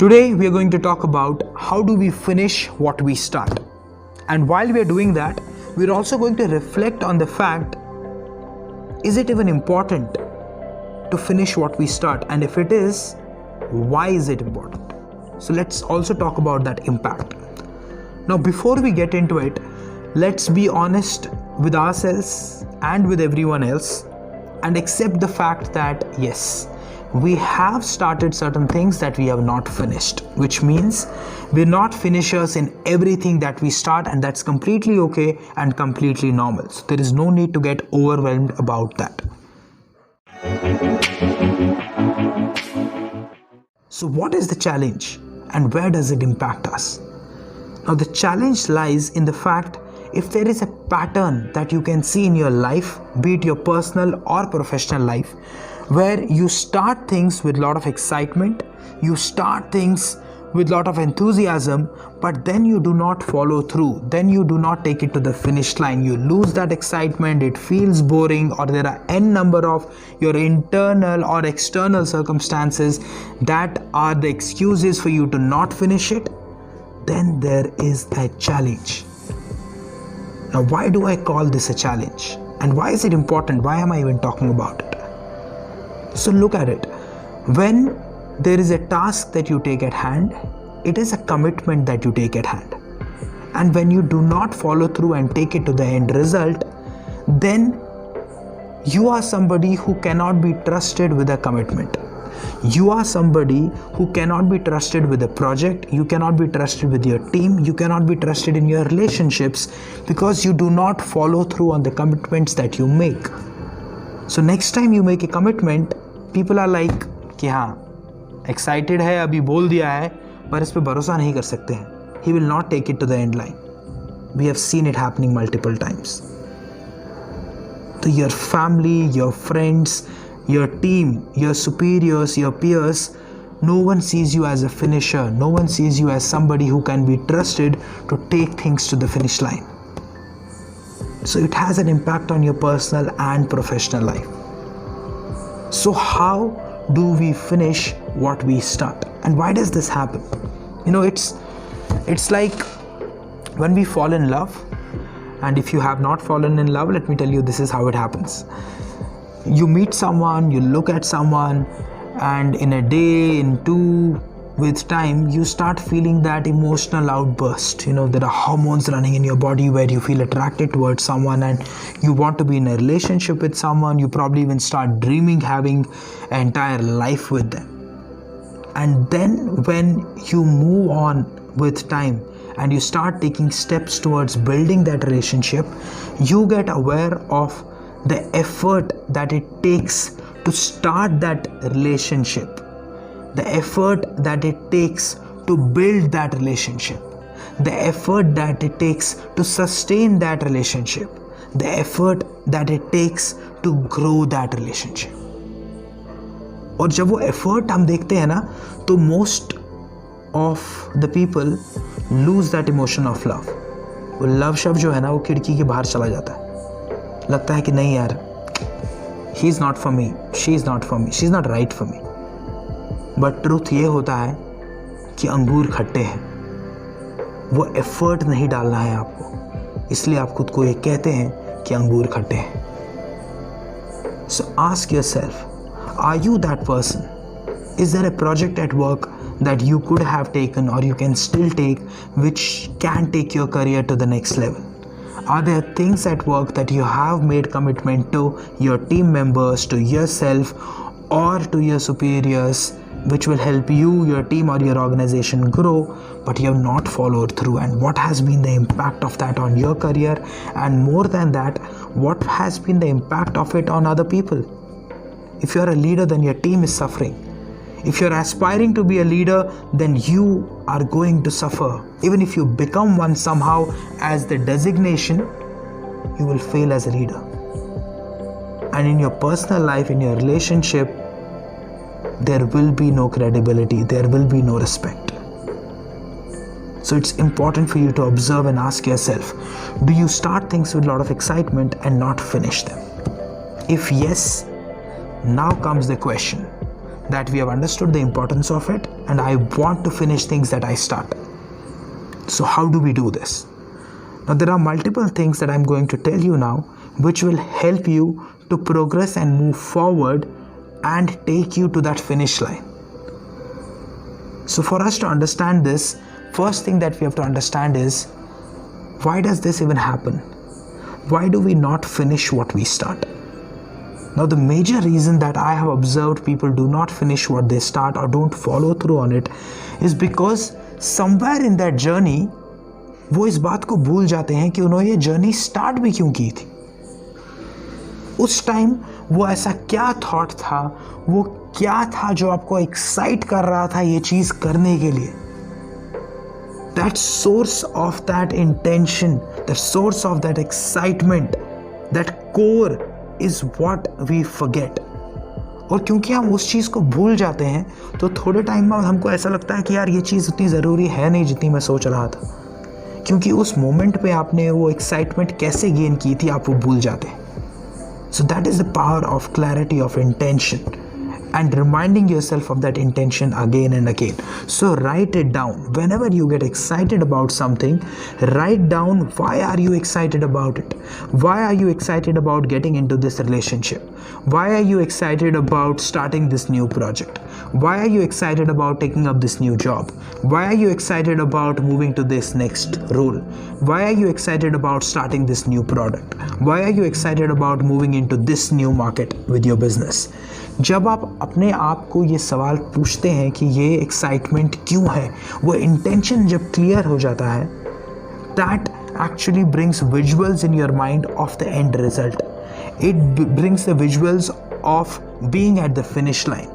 Today we are going to talk about how do we finish what we start. And while we are doing that, we're also going to reflect on the fact, is it even important to finish what we start? And if it is, why is it important? So let's also talk about that impact. Now, before we get into it, let's be honest with ourselves and with everyone else and accept the fact that yes, we have started certain things that we have not finished, which means we're not finishers in everything that we start, and that's completely okay and completely normal. So there is no need to get overwhelmed about that. So what is the challenge and where does it impact us? Now the challenge lies in the fact, if there is a pattern that you can see in your life, be it your personal or professional life, where you start things with a lot of excitement, you start things with a lot of enthusiasm, but then you do not follow through, then you do not take it to the finish line, you lose that excitement, it feels boring, or there are n number of your internal or external circumstances that are the excuses for you to not finish it, then there is a challenge. Now, why do I call this a challenge? And why is it important? Why am I even talking about it? So look at it. When there is a task that you take at hand, it is a commitment that you take at hand. And when you do not follow through and take it to the end result, then you are somebody who cannot be trusted with a commitment. You are somebody who cannot be trusted with a project, you cannot be trusted with your team, you cannot be trusted in your relationships because you do not follow through on the commitments that you make. So next time you make a commitment, people are like कि हाँ excited है, अभी बोल दिया है, पर इस पे भरोसा नहीं कर सकते हैं. He will not take it to the end line. We have seen it happening multiple times. To your family, your friends, your team, your superiors, your peers, no one sees you as a finisher. No one sees you as somebody who can be trusted to take things to the finish line. So it has an impact on your personal and professional life. So how do we finish what we start? And why does this happen? You know, it's like when we fall in love, and if you have not fallen in love, let me tell you, this is how it happens. You meet someone, you look at someone, and in a day, in two, with time, you start feeling that emotional outburst. You know, there are hormones running in your body where you feel attracted towards someone and you want to be in a relationship with someone. You probably even start dreaming having an entire life with them. And then when you move on with time and you start taking steps towards building that relationship, you get aware of the effort that it takes to start that relationship, the effort that it takes to build that relationship, the effort that it takes to sustain that relationship, the effort that it takes to grow that relationship. और जब वो effort हम देखते हैं ना, तो most of the people lose that emotion of love. वो love शब्द जो है ना, वो खिड़की के बाहर चला जाता है. लगता है कि नहीं यार, he is not for me, she is not for me, she is not right for me. But truth ये होता है कि अंगूर खट्टे हैं. वो एफर्ट नहीं डालना है आपको, इसलिए आप खुद को ये कहते हैं कि अंगूर खट्टे हैं. So ask yourself, are you that person? Is there a project at work that you could have taken or you can still take, which can take your career to the next level? Are there things at work that you have made commitment to your team members, to yourself, or to your superiors, which will help you, your team, or your organization grow, but you have not followed through? And what has been the impact of that on your career? And more than that, what has been the impact of it on other people? If you're a leader, then your team is suffering. If you're aspiring to be a leader, then you are going to suffer. Even if you become one somehow as the designation, you will fail as a leader. And in your personal life, in your relationship, there will be no credibility, there will be no respect. So it's important for you to observe and ask yourself, do you start things with a lot of excitement and not finish them? If yes, now comes the question. that we have understood the importance of it, and I want to finish things that I start. So how do we do this? Now there are multiple things that I'm going to tell you now which will help you to progress and move forward and take you to that finish line. So for us to understand this, first thing that we have to understand is, why does this even happen? Why do we not finish what we start? Now the major reason that I have observed people do not finish what they start or don't follow through on it is because somewhere in that journey वो इस बात को भूल जाते हैं कि उन्होंने ये जर्नी स्टार्ट भी क्यों की थी। उस टाइम वो ऐसा क्या थॉट था, वो क्या था जो आपको एक्साइट कर रहा था ये चीज करने के लिए। That source of that intention, the source of that excitement, that core is what we forget. और क्योंकि हम उस चीज़ को भूल जाते हैं तो थोड़े टाइम में हमको ऐसा लगता है कि यार ये चीज़ उतनी ज़रूरी है नहीं जितनी मैं सोच रहा था, क्योंकि उस मोमेंट पे आपने वो एक्साइटमेंट कैसे गेन की थी आप वो भूल जाते हैं। So that is the power of clarity of intention and reminding yourself of that intention again and again. So write it down. Whenever you get excited about something, write down why are you excited about it? Why are you excited about getting into this relationship? Why are you excited about starting this new project? Why are you excited about taking up this new job? Why are you excited about moving to this next role? Why are you excited about starting this new product? Why are you excited about moving into this new market with your business? जब आप अपने आप को ये सवाल पूछते हैं कि ये एक्साइटमेंट क्यों है, वो इंटेंशन जब क्लियर हो जाता है, that actually brings visuals in your mind of the end result. It brings the visuals of being at the finish line.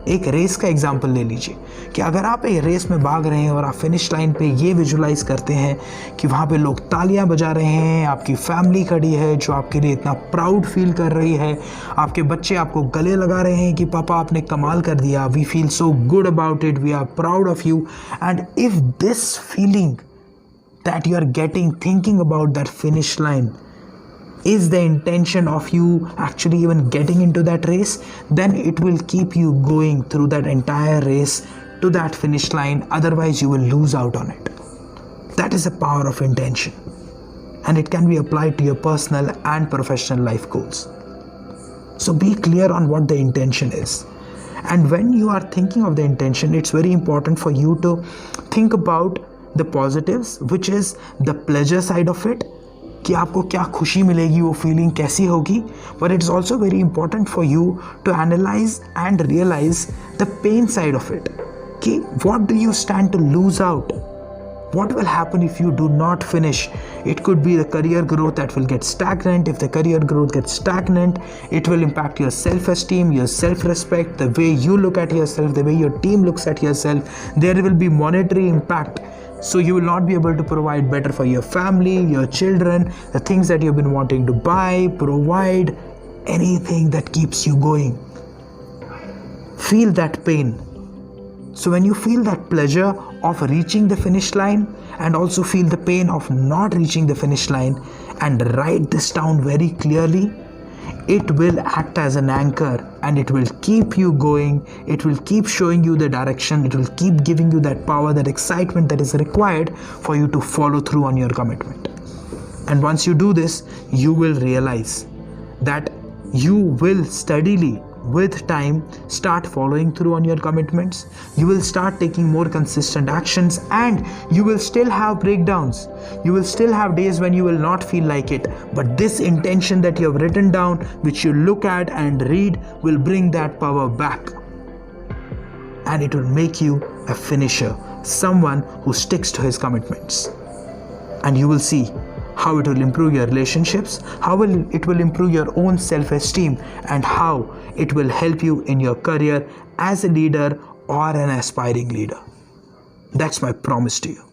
एक रेस का एग्जाम्पल ले लीजिए कि अगर आप एक रेस में भाग रहे हैं और आप फिनिश लाइन पे ये विजुलाइज करते हैं कि वहाँ पे लोग तालियां बजा रहे हैं, आपकी फैमिली खड़ी है जो आपके लिए इतना प्राउड फील कर रही है, आपके बच्चे आपको गले लगा रहे हैं कि पापा आपने कमाल कर दिया, we feel so good about it, we are proud of you. And if this feeling that you are getting thinking about that finish line is the intention of you actually even getting into that race, then it will keep you going through that entire race to that finish line. Otherwise you will lose out on it. That is the power of intention, and it can be applied to your personal and professional life goals. So be clear on what the intention is, and when you are thinking of the intention, it's very important for you to think about the positives, which is the pleasure side of it, कि आपको क्या खुशी मिलेगी, वो feeling कैसी होगी, but it is also very important for you to analyse and realise the pain side of it, कि what do you stand to lose out, what will happen if you do not finish. It could be the career growth that will get stagnant. If the career growth gets stagnant, it will impact your self-esteem, your self-respect, the way you look at yourself, the way your team looks at yourself. There will be monetary impact. So you will not be able to provide better for your family, your children, the things that you've been wanting to buy, provide, anything that keeps you going. Feel that pain. So when you feel that pleasure of reaching the finish line and also feel the pain of not reaching the finish line, and write this down very clearly, it will act as an anchor and it will keep you going. It will keep showing you the direction. It will keep giving you that power, that excitement that is required for you to follow through on your commitment. And once you do this, you will realize that you will steadily, with time, start following through on your commitments. You will start taking more consistent actions, and you will still have breakdowns. You will still have days when you will not feel like it, but this intention that you have written down, which you look at and read, will bring that power back, and it will make you a finisher, someone who sticks to his commitments. And you will see how it will improve your relationships, how it will improve your own self-esteem, and how it will help you in your career as a leader or an aspiring leader. That's my promise to you.